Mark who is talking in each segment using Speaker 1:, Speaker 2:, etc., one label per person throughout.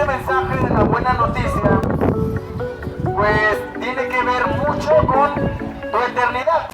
Speaker 1: este mensaje de la buena noticia, pues tiene que ver mucho con tu eternidad.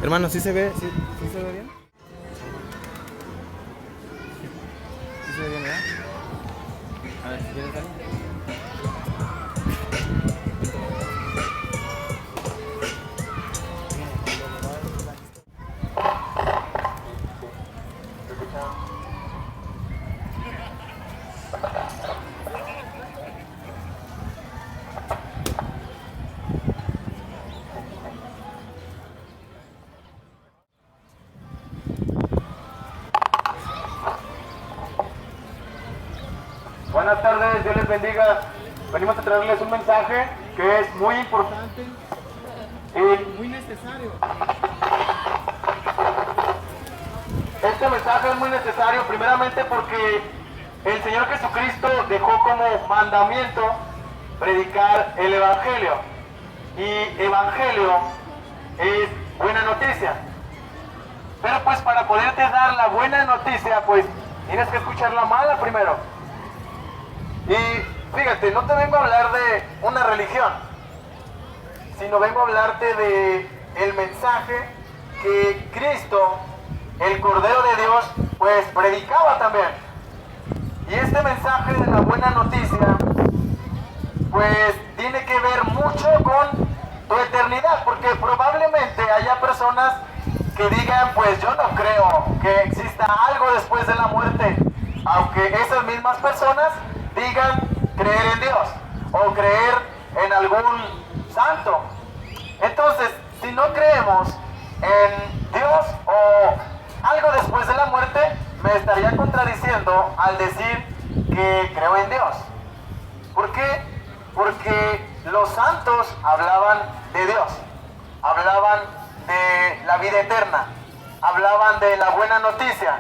Speaker 2: Hermano, ¿sí se ve? ¿Sí se ve bien? ¿Sí se ve bien, verdad? A ver, ¿quieres salir?
Speaker 1: Buenas tardes, Dios les bendiga. Venimos a traerles un mensaje que es muy importante y muy necesario. Este mensaje es muy necesario primeramente porque el Señor Jesucristo dejó como mandamiento predicar el Evangelio. Y Evangelio es buena noticia. Pero pues para poderte dar la buena noticia, pues tienes que escuchar la mala primero. Y fíjate, no te vengo a hablar de una religión, sino vengo a hablarte de el mensaje que Cristo, el Cordero de Dios, pues predicaba también. Y este mensaje de la buena noticia, pues tiene que ver mucho con tu eternidad, porque probablemente haya personas que digan, pues yo no creo que exista algo después de la muerte, aunque esas mismas personas digan creer en Dios o creer en algún santo. Entonces, si no creemos en Dios o algo después de la muerte, me estaría contradiciendo al decir que creo en Dios. ¿Por qué? Porque los santos hablaban de Dios, hablaban de la vida eterna, hablaban de la buena noticia.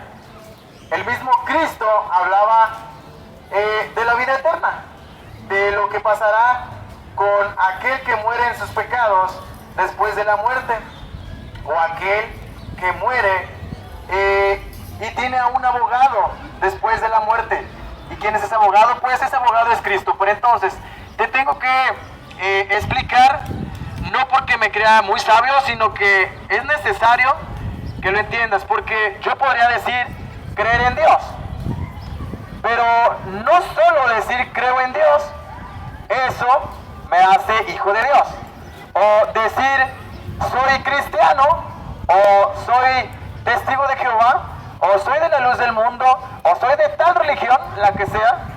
Speaker 1: El mismo Cristo hablaba de la vida eterna, de lo que pasará con aquel que muere en sus pecados después de la muerte, o aquel que muere y tiene a un abogado después de la muerte. ¿Y quién es ese abogado? Pues ese abogado es Cristo. Pero entonces te tengo que explicar, no porque me crea muy sabio, sino que es necesario que lo entiendas, porque yo podría decir creer en Dios, pero no solo decir creo en Dios, eso me hace hijo de Dios. O decir soy cristiano, o soy testigo de Jehová, o soy de la luz del mundo, o soy de tal religión, la que sea,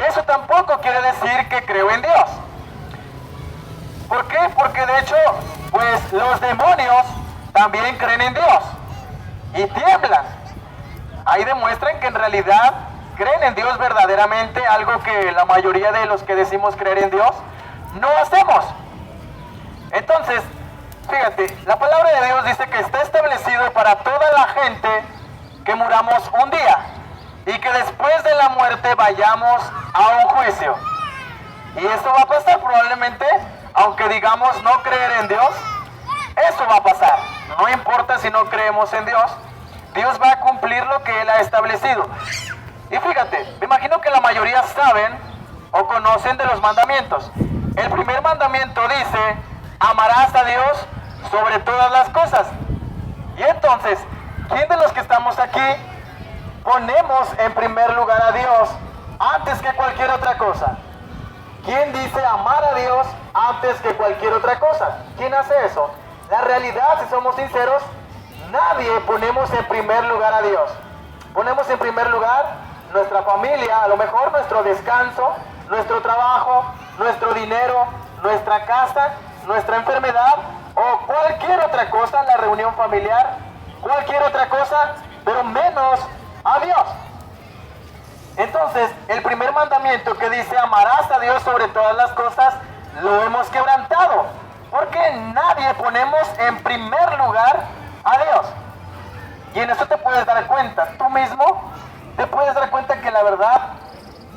Speaker 1: eso tampoco quiere decir que creo en Dios. ¿Por qué? Porque de hecho, pues los demonios también creen en Dios y tiemblan. Ahí demuestran que en realidad creen en Dios verdaderamente, algo que la mayoría de los que decimos creer en Dios no hacemos. Entonces, fíjate, la palabra de Dios dice que está establecido para toda la gente que muramos un día y que después de la muerte vayamos a un juicio. Y esto va a pasar probablemente aunque digamos no creer en Dios, eso va a pasar. No importa si no creemos en Dios, Dios va a cumplir lo que Él ha establecido. Y fíjate, me imagino que la mayoría saben o conocen de los mandamientos. El primer mandamiento dice, amarás a Dios sobre todas las cosas. Y entonces, ¿quién de los que estamos aquí ponemos en primer lugar a Dios antes que cualquier otra cosa? ¿Quién dice amar a Dios antes que cualquier otra cosa? ¿Quién hace eso? La realidad, si somos sinceros, nadie ponemos en primer lugar a Dios. Ponemos en primer lugar nuestra familia, a lo mejor nuestro descanso, nuestro trabajo, nuestro dinero, nuestra casa, nuestra enfermedad o cualquier otra cosa, la reunión familiar, cualquier otra cosa, pero menos a Dios. Entonces, el primer mandamiento que dice amarás a Dios sobre todas las cosas, lo hemos quebrantado, porque nadie ponemos en primer lugar a Dios. Y en eso te puedes dar cuenta, tú mismo te puedes dar cuenta que la verdad,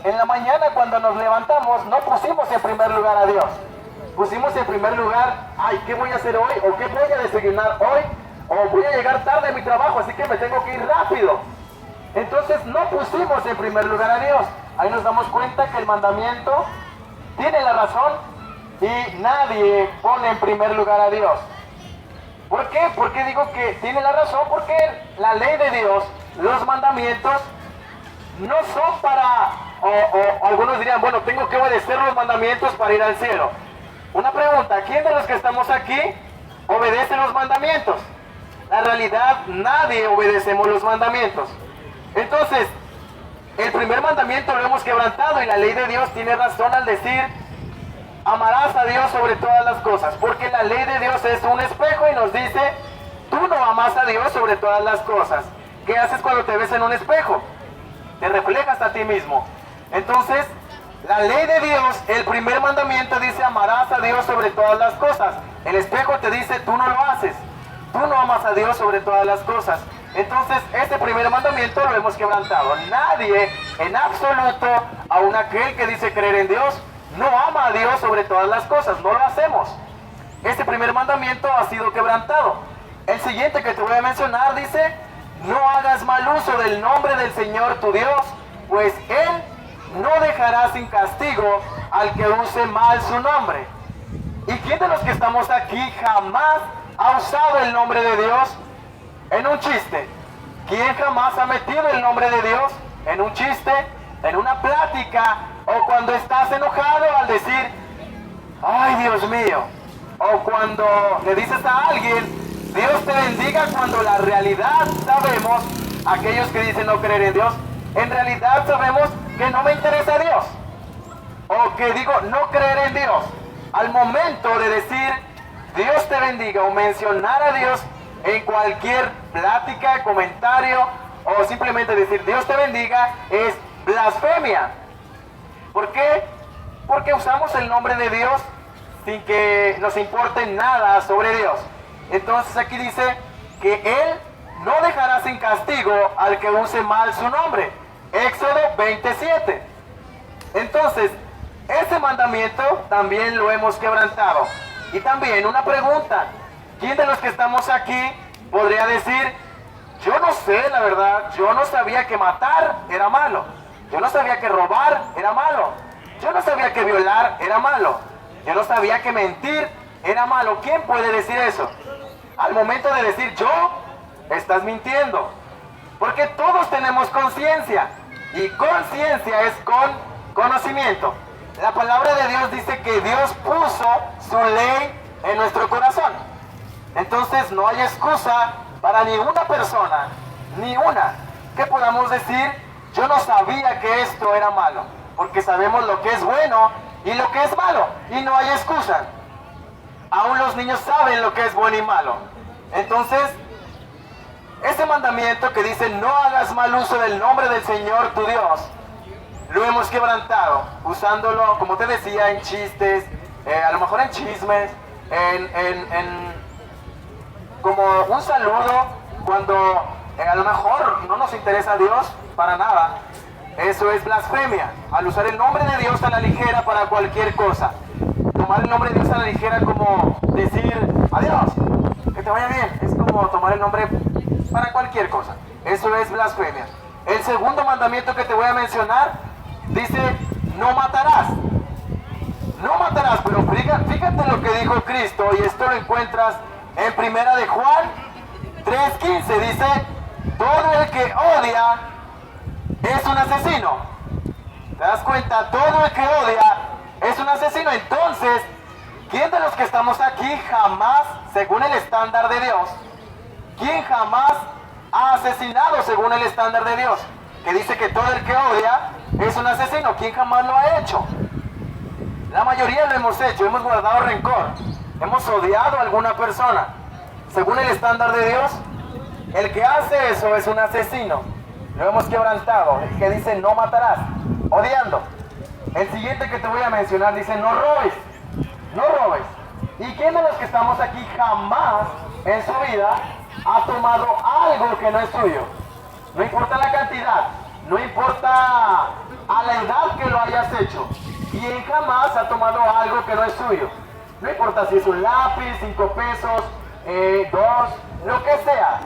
Speaker 1: en la mañana cuando nos levantamos, no pusimos en primer lugar a Dios. Pusimos en primer lugar, ay, ¿qué voy a hacer hoy? ¿O qué voy a desayunar hoy? ¿O voy a llegar tarde a mi trabajo, así que me tengo que ir rápido? Entonces no pusimos en primer lugar a Dios. Ahí nos damos cuenta que el mandamiento tiene la razón y nadie pone en primer lugar a Dios. ¿Por qué? ¿Por qué digo que tiene la razón? Porque la ley de Dios, los mandamientos, no son para, o algunos dirían, bueno, tengo que obedecer los mandamientos para ir al cielo. Una pregunta, ¿quién de los que estamos aquí obedece los mandamientos? La realidad, nadie obedecemos los mandamientos. Entonces, el primer mandamiento lo hemos quebrantado y la ley de Dios tiene razón al decir, amarás a Dios sobre todas las cosas, porque la ley de Dios es un espejo y nos dice, tú no amas a Dios sobre todas las cosas. ¿Qué haces cuando te ves en un espejo? Te reflejas a ti mismo. Entonces, la ley de Dios, el primer mandamiento dice, amarás a Dios sobre todas las cosas. El espejo te dice, tú no lo haces. Tú no amas a Dios sobre todas las cosas. Entonces, este primer mandamiento lo hemos quebrantado. Nadie, en absoluto, aun aquel que dice creer en Dios, no ama a Dios sobre todas las cosas. No lo hacemos. Este primer mandamiento ha sido quebrantado. El siguiente que te voy a mencionar dice, no hagas mal uso del nombre del Señor tu Dios, pues Él no dejará sin castigo al que use mal su nombre. ¿Y quién de los que estamos aquí jamás ha usado el nombre de Dios en un chiste? ¿Quién jamás ha metido el nombre de Dios en un chiste, en una plática, o cuando estás enojado al decir, ay Dios mío? O cuando le dices a alguien, Dios te bendiga, cuando la realidad sabemos, aquellos que dicen no creer en Dios, en realidad sabemos que no me interesa Dios. O que digo no creer en Dios. Al momento de decir Dios te bendiga o mencionar a Dios en cualquier plática, comentario o simplemente decir Dios te bendiga es blasfemia. ¿Por qué? Porque usamos el nombre de Dios sin que nos importe nada sobre Dios. Entonces aquí dice que Él no dejará sin castigo al que use mal su nombre. Éxodo 27. Entonces, ese mandamiento también lo hemos quebrantado. Y también una pregunta, ¿quién de los que estamos aquí podría decir, yo no sé, la verdad, yo no sabía que matar era malo, yo no sabía que robar era malo, yo no sabía que violar era malo, yo no sabía que mentir era malo? ¿Quién puede decir eso? Al momento de decir yo, estás mintiendo. Porque todos tenemos conciencia. Y conciencia es con conocimiento. La palabra de Dios dice que Dios puso su ley en nuestro corazón. Entonces no hay excusa para ni una persona, ni una, que podamos decir, yo no sabía que esto era malo. Porque sabemos lo que es bueno y lo que es malo. Y no hay excusa. Aún los niños saben lo que es bueno y malo. Entonces, ese mandamiento que dice no hagas mal uso del nombre del Señor tu Dios, lo hemos quebrantado, usándolo, como te decía, en chistes, a lo mejor en chismes, como un saludo, cuando a lo mejor no nos interesa a Dios para nada. Eso es blasfemia, al usar el nombre de Dios a la ligera para cualquier cosa. tomar el nombre de Dios a la ligera como decir adiós, que te vaya bien. Es como tomar el nombre para cualquier cosa. Eso es blasfemia. El segundo mandamiento que te voy a mencionar dice: no matarás. No matarás, pero fíjate lo que dijo Cristo, y esto lo encuentras en Primera de Juan 3:15. Dice: todo el que odia es un asesino. ¿Te das cuenta? Todo el que odia es un asesino. Entonces, ¿quién de los que estamos aquí jamás, según el estándar de Dios, quién jamás ha asesinado según el estándar de Dios? Que dice que todo el que odia es un asesino. ¿Quién jamás lo ha hecho? La mayoría lo hemos hecho, hemos guardado rencor, hemos odiado a alguna persona. Según el estándar de Dios, el que hace eso es un asesino. Lo hemos quebrantado. El que dice no matarás, odiando. El siguiente que te voy a mencionar dice: no robes. No robes. ¿Y quién de los que estamos aquí jamás en su vida ha tomado algo que no es suyo? No importa la cantidad, no importa a la edad que lo hayas hecho. ¿Quién jamás ha tomado algo que no es suyo? No importa si es un lápiz, 5 pesos, 2, lo que sea.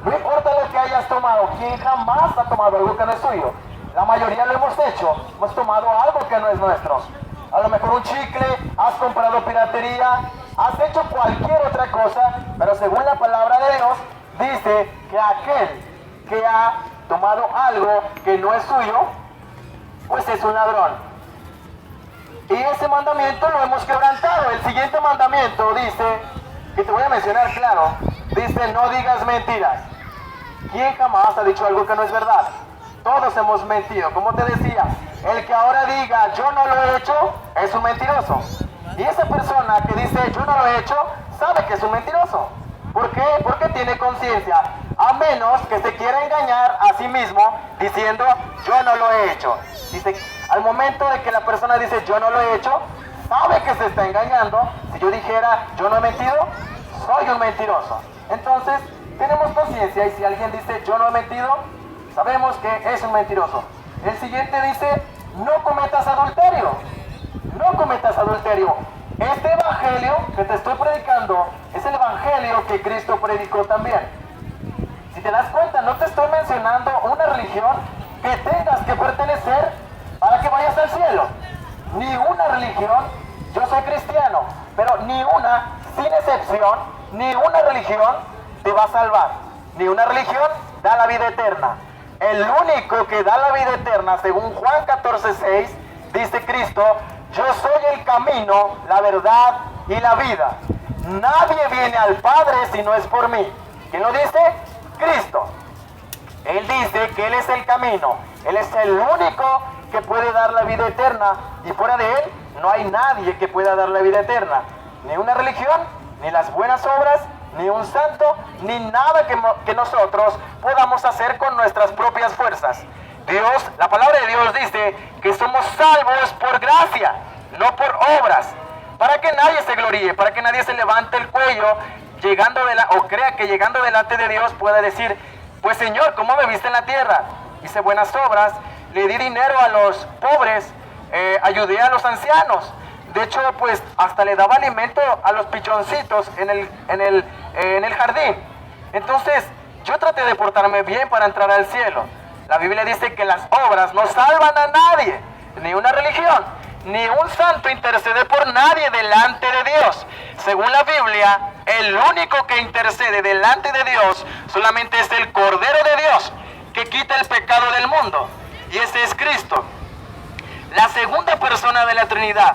Speaker 1: No importa lo que hayas tomado. ¿Quién jamás ha tomado algo que no es suyo? La mayoría lo hemos hecho. Hemos tomado algo que no es nuestro. A lo mejor un chicle, has comprado piratería, has hecho cualquier otra cosa, pero según la palabra de Dios, dice que aquel que ha tomado algo que no es suyo, pues es un ladrón. Y ese mandamiento lo hemos quebrantado. El siguiente mandamiento dice, que te voy a mencionar claro, dice: no digas mentiras. ¿Quién jamás ha dicho algo que no es verdad? Todos hemos mentido. Como te decía, el que ahora diga yo no lo he hecho es un mentiroso. Y esa persona que dice yo no lo he hecho sabe que es un mentiroso. ¿Por qué? Porque tiene conciencia. A menos que se quiera engañar a sí mismo diciendo yo no lo he hecho. Dice, al momento de que la persona dice yo no lo he hecho, sabe que se está engañando. Si yo dijera yo no he mentido, soy un mentiroso. Entonces tenemos conciencia, y si alguien dice yo no he mentido, sabemos que es un mentiroso. El siguiente dice: no cometas adulterio. No cometas adulterio. Este evangelio que te estoy predicando es el evangelio que Cristo predicó también. Si te das cuenta, no te estoy mencionando una religión que tengas que pertenecer para que vayas al cielo. Ni una religión. Yo soy cristiano, pero ni una, sin excepción, ni una religión te va a salvar. Ni una religión da la vida eterna. El único que da la vida eterna, según Juan 14:6, dice Cristo: yo soy el camino, la verdad y la vida. Nadie viene al Padre si no es por mí. ¿Quién lo dice? Cristo. Él dice que Él es el camino. Él es el único que puede dar la vida eterna. Y fuera de Él no hay nadie que pueda dar la vida eterna. Ni una religión, ni las buenas obras, ni un santo, ni nada que nosotros podamos hacer con nuestras propias fuerzas. Dios, la palabra de Dios dice que somos salvos por gracia, no por obras, para que nadie se gloríe, para que nadie se levante el cuello o crea que llegando delante de Dios pueda decir: pues Señor, ¿cómo me viste en la tierra? Hice buenas obras, le di dinero a los pobres, ayudé a los ancianos. De hecho, pues hasta le daba alimento a los pichoncitos en el jardín. Entonces, yo traté de portarme bien para entrar al cielo. La Biblia dice que las obras no salvan a nadie, ni una religión, ni un santo intercede por nadie delante de Dios. Según la Biblia, el único que intercede delante de Dios solamente es el Cordero de Dios, que quita el pecado del mundo. Y ese es Cristo, la segunda persona de la Trinidad.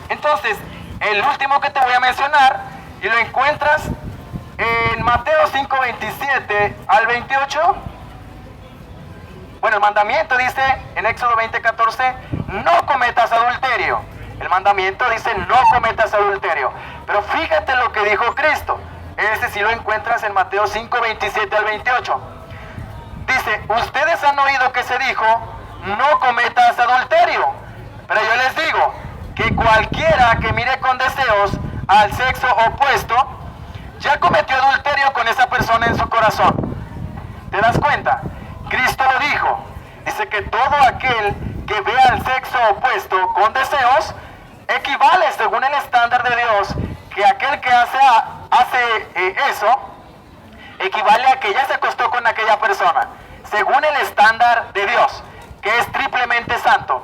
Speaker 1: Entonces, el último que te voy a mencionar, y lo encuentras en Mateo 5:27 al 28. Bueno, el mandamiento dice en Éxodo 20:14, no cometas adulterio. El mandamiento dice no cometas adulterio. Pero fíjate lo que dijo Cristo. Ese sí lo encuentras en Mateo 5:27 al 28. Dice: ustedes han oído que se dijo, no cometas adulterio. Pero yo les digo que cualquiera que mire con deseos al sexo opuesto, ya cometió adulterio con esa persona en su corazón. ¿Te das cuenta? Cristo lo dijo. Dice que todo aquel que vea al sexo opuesto con deseos, equivale según el estándar de Dios que aquel que hace eso, equivale a que ya se acostó con aquella persona, según el estándar de Dios, que es triplemente santo.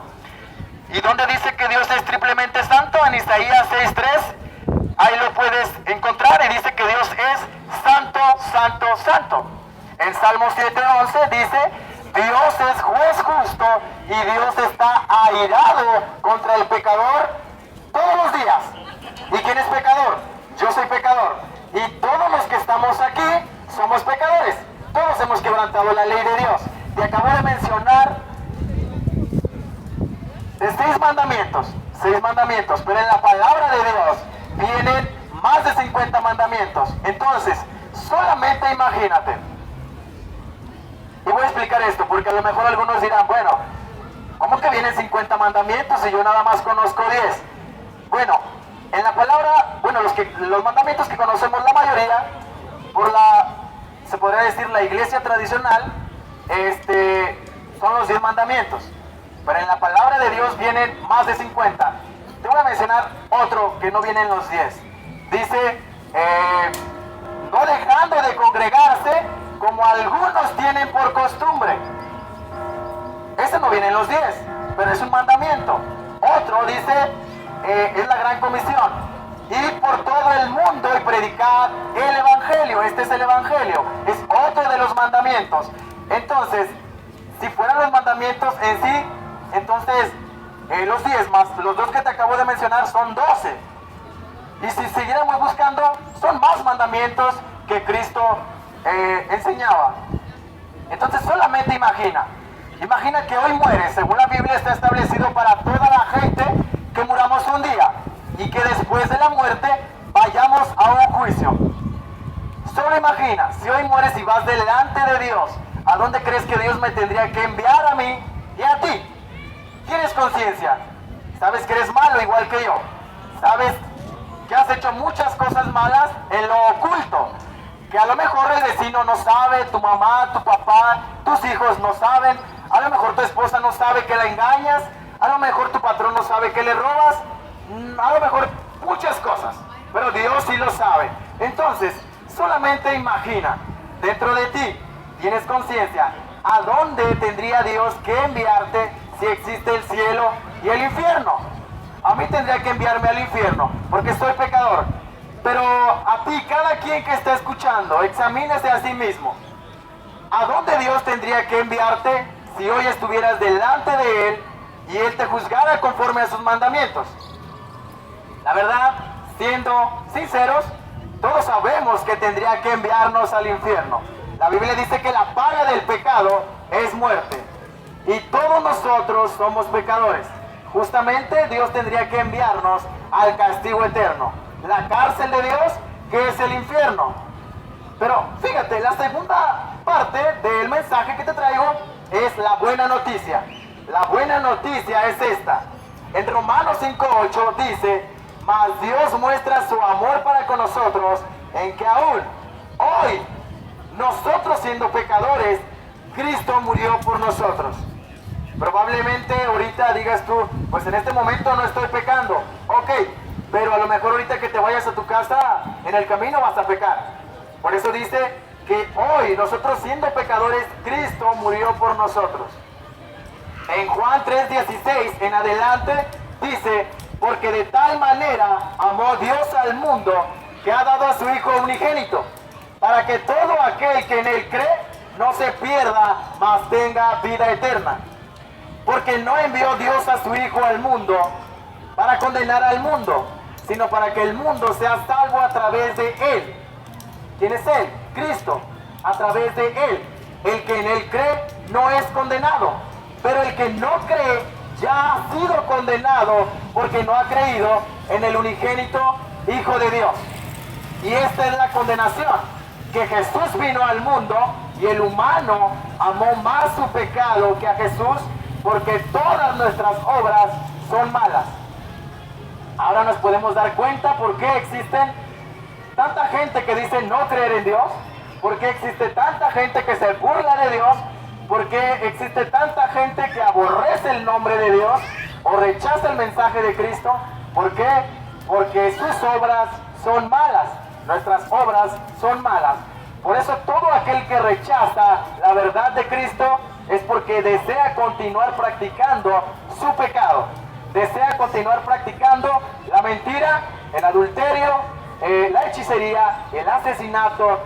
Speaker 1: ¿Y dónde dice que Dios es triplemente santo? En Isaías 6:3, ahí lo puedes encontrar, y dice que Dios es santo, santo, santo. En Salmo 7:11 dice, Dios es juez justo y Dios está airado contra el pecador todos los días. ¿Y quién es pecador? Yo soy pecador. Y todos los que estamos aquí somos pecadores. Todos hemos quebrantado la ley de Dios. Te acabo de mencionar de 6 mandamientos, pero en la palabra de Dios vienen más de 50 mandamientos. Entonces, solamente imagínate. Y voy a explicar esto, porque a lo mejor algunos dirán, bueno, ¿cómo que vienen 50 mandamientos y yo nada más conozco 10? Bueno, en la palabra, bueno, los mandamientos que conocemos la mayoría, por se podría decir la iglesia tradicional, son los 10 mandamientos. Pero en la palabra de Dios vienen más de 50. Te voy a mencionar otro que no viene en los 10. Dice, no dejando de congregarse como algunos tienen por costumbre. Ese no viene en los 10, pero es un mandamiento. Otro dice, es la gran comisión: ir por todo el mundo y predicar el evangelio. Este es el evangelio, es otro de los mandamientos. Entonces, si fueran los mandamientos en sí, entonces los 10 más los 2 que te acabo de mencionar son 12. Y si siguiéramos buscando, son más mandamientos que Cristo enseñaba. Entonces solamente imagina que hoy mueres. Según la Biblia está establecido para toda la gente que muramos un día, y que después de la muerte vayamos a un juicio. Solo imagina, si hoy mueres y vas delante de Dios, ¿a dónde crees que Dios me tendría que enviar a mí y a ti? Tienes conciencia, sabes que eres malo igual que yo, sabes que has hecho muchas cosas malas en lo oculto, que a lo mejor el vecino no sabe, tu mamá, tu papá, tus hijos no saben, a lo mejor tu esposa no sabe que la engañas, a lo mejor tu patrón no sabe que le robas, a lo mejor muchas cosas, pero Dios sí lo sabe. Entonces, solamente imagina, dentro de ti tienes conciencia, ¿a dónde tendría Dios que enviarte si existe el cielo y el infierno? A mí tendría que enviarme al infierno, porque soy pecador. Pero a ti, cada quien que está escuchando, examínese a sí mismo. ¿A dónde Dios tendría que enviarte si hoy estuvieras delante de Él y Él te juzgara conforme a sus mandamientos? La verdad, siendo sinceros, todos sabemos que tendría que enviarnos al infierno. La Biblia dice que la paga del pecado es muerte. Y todos nosotros somos pecadores. Justamente Dios tendría que enviarnos al castigo eterno, la cárcel de Dios, que es el infierno. Pero fíjate, la segunda parte del mensaje que te traigo es la buena noticia. La buena noticia es esta. En Romanos 5:8 dice, mas Dios muestra su amor para con nosotros en que aún hoy, nosotros siendo pecadores, Cristo murió por nosotros. Probablemente ahorita digas tú, pues en este momento no estoy pecando. Ok, pero a lo mejor ahorita que te vayas a tu casa, en el camino vas a pecar. Por eso dice que hoy, nosotros siendo pecadores, Cristo murió por nosotros. En Juan 3:16 en adelante dice, porque de tal manera amó Dios al mundo que ha dado a su Hijo unigénito, para que todo aquel que en Él cree no se pierda, mas tenga vida eterna. Porque no envió Dios a su Hijo al mundo para condenar al mundo, sino para que el mundo sea salvo a través de Él. ¿Quién es Él? Cristo. A través de Él. El que en Él cree no es condenado, pero el que no cree ya ha sido condenado porque no ha creído en el unigénito Hijo de Dios. Y esta es la condenación, que Jesús vino al mundo y el humano amó más su pecado que a Jesús, porque todas nuestras obras son malas. Ahora nos podemos dar cuenta por qué existen tanta gente que dice no creer en Dios, por qué existe tanta gente que se burla de Dios, por qué existe tanta gente que aborrece el nombre de Dios o rechaza el mensaje de Cristo. ¿Por qué? Porque sus obras son malas, nuestras obras son malas. Por eso todo aquel que rechaza la verdad de Cristo es porque desea continuar practicando su pecado. Desea continuar practicando la mentira, el adulterio, la hechicería, el asesinato,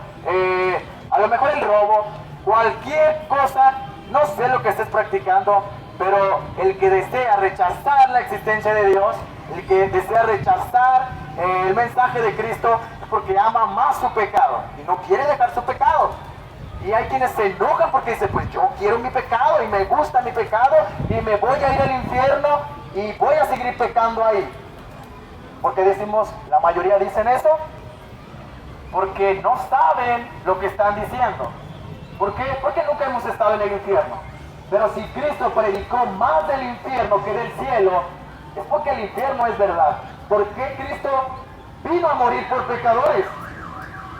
Speaker 1: a lo mejor el robo, cualquier cosa, no sé lo que estés practicando, pero el que desea rechazar la existencia de Dios, el que desea rechazar el mensaje de Cristo, es porque ama más su pecado y no quiere dejar su pecado. Y hay quienes se enojan porque dicen, pues yo quiero mi pecado y me gusta mi pecado y me voy a ir al infierno y voy a seguir pecando ahí. ¿Por qué decimos, la mayoría dicen eso? Porque no saben lo que están diciendo. ¿Por qué? Porque nunca hemos estado en el infierno. Pero si Cristo predicó más del infierno que del cielo, es porque el infierno es verdad. ¿Por qué Cristo vino a morir por pecadores?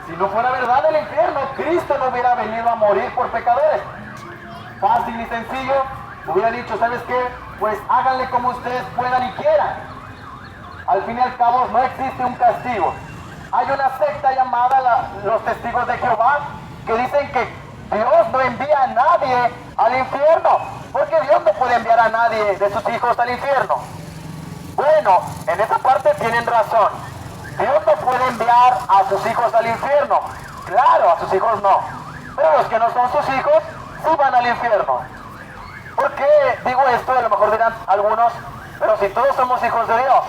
Speaker 1: Si no fuera verdad el infierno, Cristo no hubiera venido a morir por pecadores. Fácil y sencillo, hubiera dicho, ¿sabes qué? Pues háganle como ustedes puedan y quieran. Al fin y al cabo no existe un castigo. Hay una secta llamada los Testigos de Jehová que dicen que Dios no envía a nadie al infierno, porque Dios no puede enviar a nadie de sus hijos al infierno. Bueno, en esa parte tienen razón. Dios no puede enviar a sus hijos al infierno. Claro, a sus hijos no. Pero los que no son sus hijos, sí van al infierno. ¿Por qué digo esto? A lo mejor dirán algunos, pero si todos somos hijos de Dios.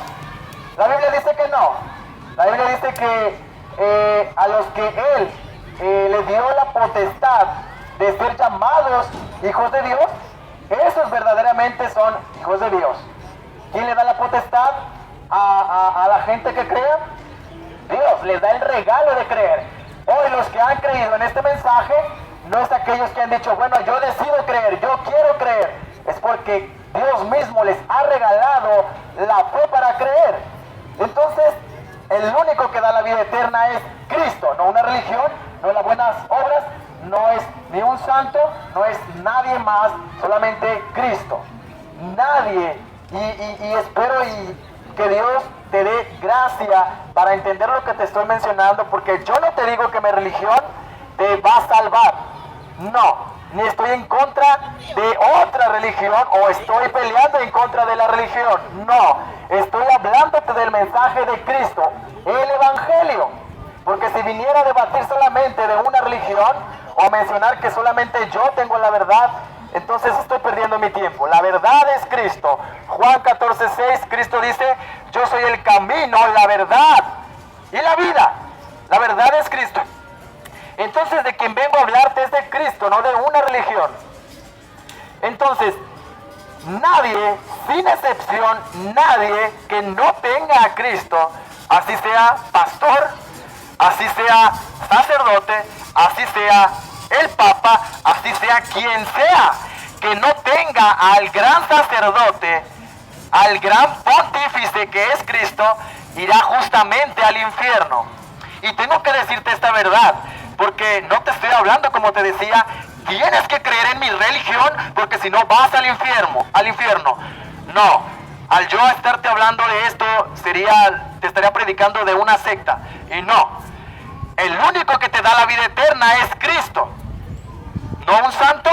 Speaker 1: La Biblia dice que no. La Biblia dice que a los que Él le dio la potestad de ser llamados hijos de Dios, esos verdaderamente son hijos de Dios. ¿Quién le da la potestad a la gente que crea? Dios les da el regalo de creer. Hoy los que han creído en este mensaje no es aquellos que han dicho, bueno, yo decido creer, yo quiero creer. Es porque Dios mismo les ha regalado la fe para creer. Entonces, el único que da la vida eterna es Cristo, no una religión, no las buenas obras, no es ni un santo, no es nadie más, solamente Cristo. Nadie, y espero que Dios te dé gracia para entender lo que te estoy mencionando, porque yo no te digo que mi religión te va a salvar, no, ni estoy en contra de otra religión o estoy peleando en contra de la religión, no, estoy hablándote del mensaje de Cristo, el Evangelio, porque si viniera a debatir solamente de una religión o mencionar que solamente yo tengo la verdad, entonces estoy perdiendo mi tiempo. La verdad es Cristo. Juan 14:6, Cristo dice, yo soy el camino, la verdad y la vida. La verdad es Cristo. Entonces de quien vengo a hablarte es de Cristo, no de una religión. Entonces, nadie, sin excepción, nadie que no tenga a Cristo, así sea pastor, así sea sacerdote, así sea el Papa, así sea quien sea, que no tenga al gran sacerdote, al gran pontífice que es Cristo, irá justamente al infierno. Y tengo que decirte esta verdad, porque no te estoy hablando, como te decía, tienes que creer en mi religión, porque si no vas al infierno. No, al yo estarte hablando de esto, te estaría predicando de una secta, y no. El único que te da la vida eterna es Cristo. No un santo,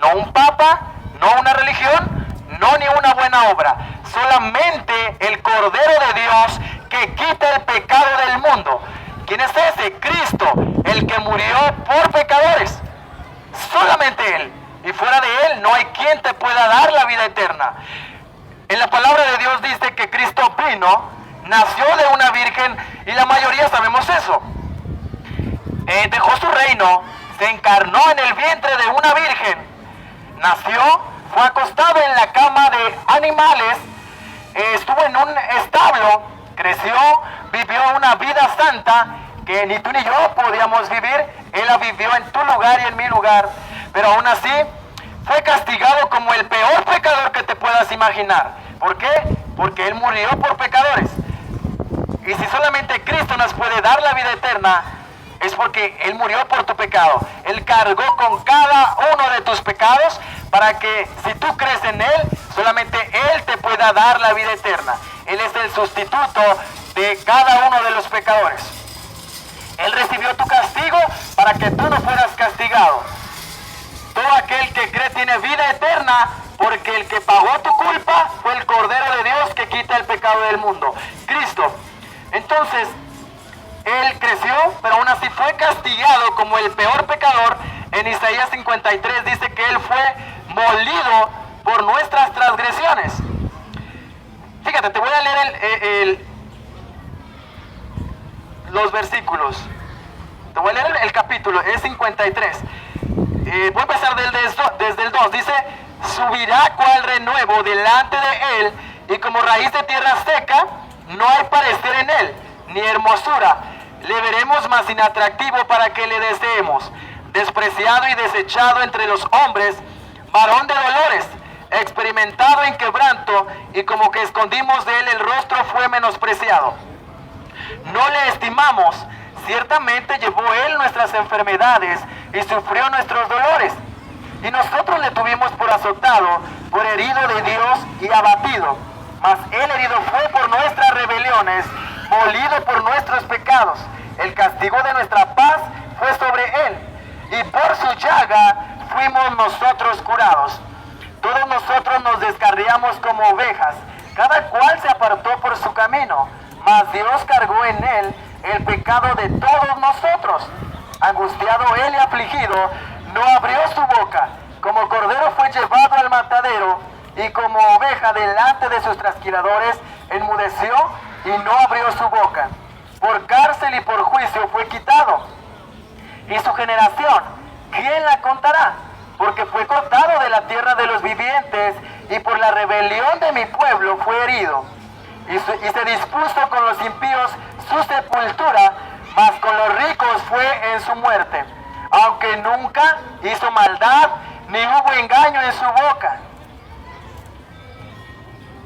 Speaker 1: no un papa, no una religión, no ni una buena obra. Solamente el Cordero de Dios que quita el pecado del mundo. ¿Quién es ese? Cristo, el que murió por pecadores. Solamente Él. Y fuera de Él no hay quien te pueda dar la vida eterna. En la palabra de Dios dice que Cristo vino, nació de una virgen y la mayoría sabemos eso. Dejó su reino, se encarnó en el vientre de una virgen, nació, fue acostado en la cama de animales, estuvo en un establo, creció, vivió una vida santa que ni tú ni yo podíamos vivir. Él la vivió en tu lugar y en mi lugar, pero aún así fue castigado como el peor pecador que te puedas imaginar. ¿Por qué? Porque Él murió por pecadores. Y si solamente Cristo nos puede dar la vida eterna, es porque Él murió por tu pecado. Él cargó con cada uno de tus pecados para que si tú crees en Él, solamente Él te pueda dar la vida eterna. Él es el sustituto de cada uno de los pecadores. Él recibió tu castigo para que tú no fueras castigado. Todo aquel que cree tiene vida eterna, porque el que pagó tu culpa fue el Cordero de Dios que quita el pecado del mundo, Cristo. Entonces, Él creció, pero aún así fue castigado como el peor pecador. En Isaías 53 dice que Él fue molido por nuestras transgresiones. Fíjate, te voy a leer los versículos. Te voy a leer el capítulo, es 53. Voy a empezar desde el 2. Dice: subirá cual renuevo delante de Él, y como raíz de tierra seca, no hay parecer en Él, ni hermosura. Le veremos más inatractivo para que le deseemos. Despreciado y desechado entre los hombres, varón de dolores, experimentado en quebranto, y como que escondimos de Él el rostro, fue menospreciado. No le estimamos. Ciertamente llevó Él nuestras enfermedades y sufrió nuestros dolores. Y nosotros le tuvimos por azotado, por herido de Dios y abatido. Mas Él herido fue por nuestras rebeliones, molido por nuestros pecados. El castigo de nuestra paz fue sobre Él, y por su llaga fuimos nosotros curados. Todos nosotros nos descarriamos como ovejas, cada cual se apartó por su camino, mas Dios cargó en Él el pecado de todos nosotros. Angustiado Él y afligido, no abrió su boca. Como cordero fue llevado al matadero, y como oveja delante de sus trasquiladores, enmudeció y no abrió su boca. Por cárcel y por juicio fue quitado. Y su generación, ¿quién la contará? Porque fue cortado de la tierra de los vivientes, y por la rebelión de mi pueblo fue herido. Y se dispuso con los impíos su sepultura, mas con los ricos fue en su muerte. Aunque nunca hizo maldad, ni hubo engaño en su boca.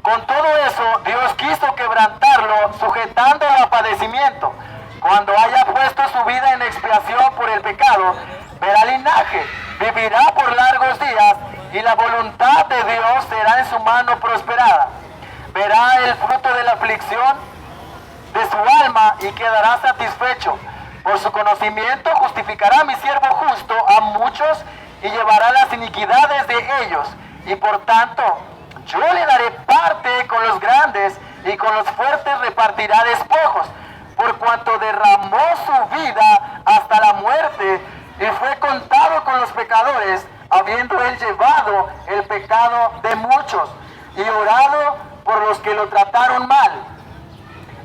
Speaker 1: Con todo eso, Dios quiso quebrantarlo, sujetándolo a padecimiento. Cuando haya puesto su vida en expiación por el pecado, verá linaje, vivirá por largos días, y la voluntad de Dios será en su mano prosperada. Verá el fruto de la aflicción de su alma y quedará satisfecho. Por su conocimiento justificará mi siervo justo a muchos y llevará las iniquidades de ellos. Y por tanto, yo le daré parte con los grandes, y con los fuertes repartirá despojos. Por cuanto derramó su vida hasta la muerte y fue contado con los pecadores, habiendo él llevado el pecado de muchos y orado por los que lo trataron mal.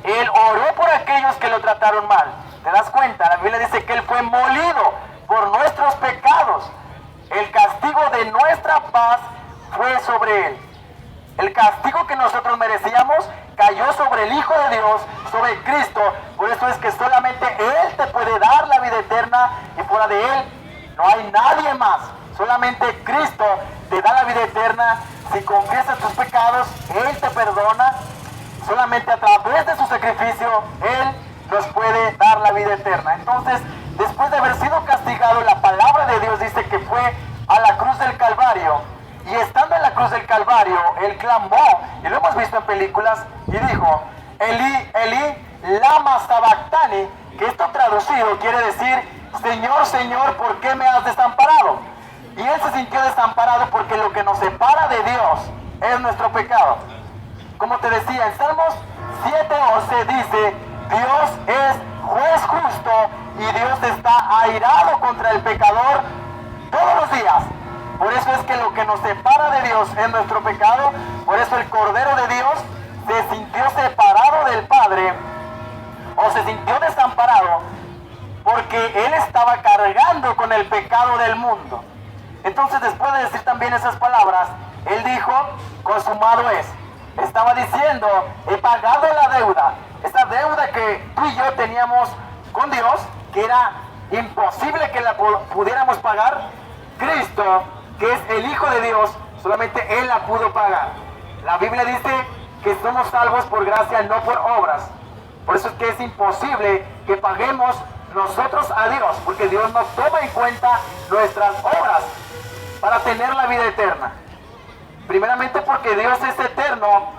Speaker 1: Él oró por aquellos que lo trataron mal. ¿Te das cuenta? La Biblia dice que Él fue molido por nuestros pecados. El castigo de nuestra paz fue sobre Él. El castigo que nosotros merecíamos cayó sobre el Hijo de Dios, sobre Cristo. Por eso es que solamente Él te puede dar la vida eterna, y fuera de Él no hay nadie más. Solamente Cristo te da la vida eterna. Si confiesas tus pecados, Él te perdona. Solamente a través de su sacrificio, Él nos puede dar la vida eterna. Entonces, después de haber sido castigado, la palabra de Dios dice que fue a la cruz del Calvario. Y estando en la cruz del Calvario, Él clamó, y lo hemos visto en películas, y dijo: Elí, Elí, lama sabactani, que esto traducido quiere decir: Señor, Señor, ¿por qué me has desamparado? Y Él se sintió desamparado porque lo que nos separa de Dios es nuestro pecado. Como te decía, en Salmos 7:11 dice: Dios es juez justo, y Dios está airado contra el pecador todos los días. Por eso es que lo que nos separa de Dios es nuestro pecado. Por eso el Cordero de Dios se sintió separado del Padre, o se sintió desamparado, porque Él estaba cargando con el pecado del mundo. Entonces, después de decir también esas palabras, Él dijo: consumado es. Estaba diciendo: he pagado la deuda. Esta deuda que tú y yo teníamos con Dios, que era imposible que la pudiéramos pagar, Cristo, que es el Hijo de Dios, solamente Él la pudo pagar. La Biblia dice que somos salvos por gracia, no por obras. Por eso es que es imposible que paguemos nosotros a Dios, porque Dios no toma en cuenta nuestras obras para tener la vida eterna. Primeramente porque Dios es eterno,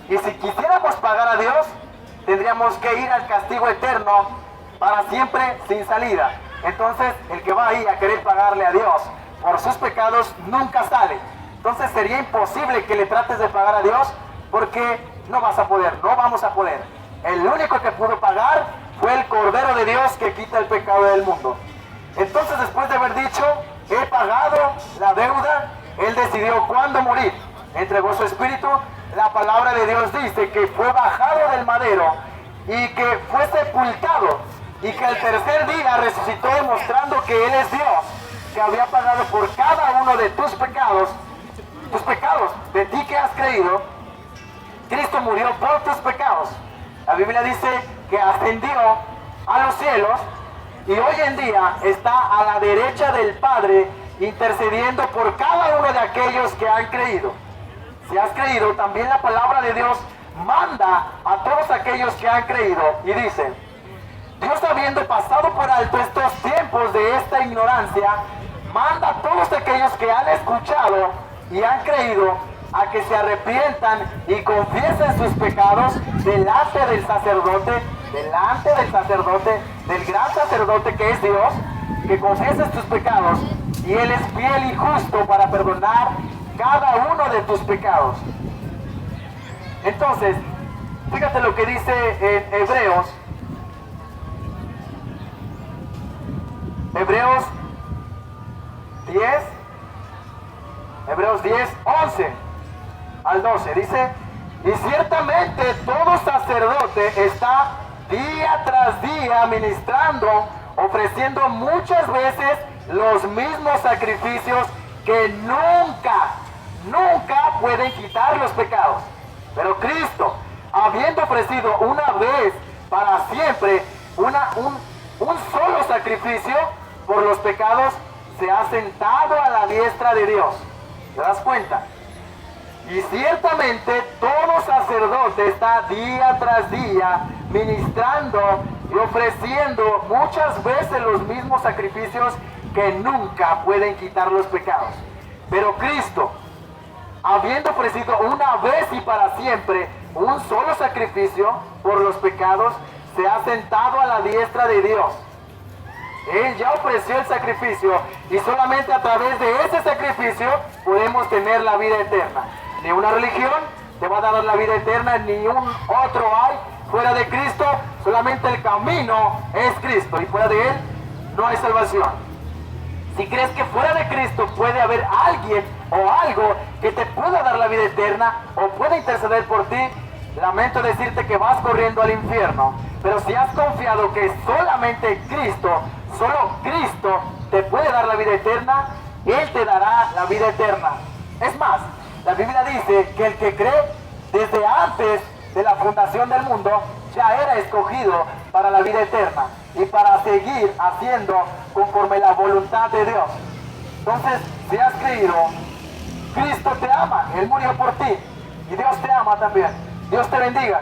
Speaker 1: Y si quisiéramos pagar a Dios, tendríamos que ir al castigo eterno para siempre sin salida. Entonces el que va ahí a querer pagarle a Dios por sus pecados nunca sale. Entonces sería imposible que le trates de pagar a Dios, porque no vas a poder, no vamos a poder. El único que pudo pagar fue el Cordero de Dios que quita el pecado del mundo. Entonces, después de haber dicho, he pagado la deuda, Él decidió cuándo morir. Entregó su espíritu. La palabra de Dios dice que fue bajado del madero y que fue sepultado, y que al tercer día resucitó, demostrando que Él es Dios, que había pagado por cada uno de tus pecados, de ti que has creído. Cristo murió por tus pecados. La Biblia dice que ascendió a los cielos y hoy en día está a la derecha del Padre, intercediendo por cada uno de aquellos que han creído. Si has creído, también la palabra de Dios manda a todos aquellos que han creído y dice: Dios, habiendo pasado por alto estos tiempos de esta ignorancia, manda a todos aquellos que han escuchado y han creído a que se arrepientan y confiesen sus pecados delante del sacerdote, del gran sacerdote que es Dios, que confieses tus pecados, y Él es fiel y justo para perdonar cada uno de tus pecados. Entonces, fíjate lo que dice en Hebreos 10, 11 al 12, dice: y ciertamente todo sacerdote está día tras día ministrando, ofreciendo muchas veces los mismos sacrificios que nunca pueden quitar los pecados. Pero Cristo, habiendo ofrecido una vez para siempre un solo sacrificio por los pecados, se ha sentado a la diestra de Dios. ¿Te das cuenta? Y ciertamente todo sacerdote está día tras día ministrando y ofreciendo muchas veces los mismos sacrificios que nunca pueden quitar los pecados. Pero Cristo, habiendo ofrecido una vez y para siempre un solo sacrificio por los pecados, se ha sentado a la diestra de Dios. Él ya ofreció el sacrificio y solamente a través de ese sacrificio podemos tener la vida eterna. Ni una religión te va a dar la vida eterna, ni un otro hay fuera de Cristo. Solamente el camino es Cristo, y fuera de Él no hay salvación. Si crees que fuera de Cristo puede haber alguien o algo que te pueda dar la vida eterna o pueda interceder por ti, lamento decirte que vas corriendo al infierno. Pero si has confiado que solamente Cristo, solo Cristo te puede dar la vida eterna, Él te dará la vida eterna. Es más, la Biblia dice que el que cree desde antes de la fundación del mundo ya era escogido para la vida eterna y para seguir haciendo conforme la voluntad de Dios. Entonces, si has creído, Cristo te ama, Él murió por ti y Dios te ama también. Dios te bendiga.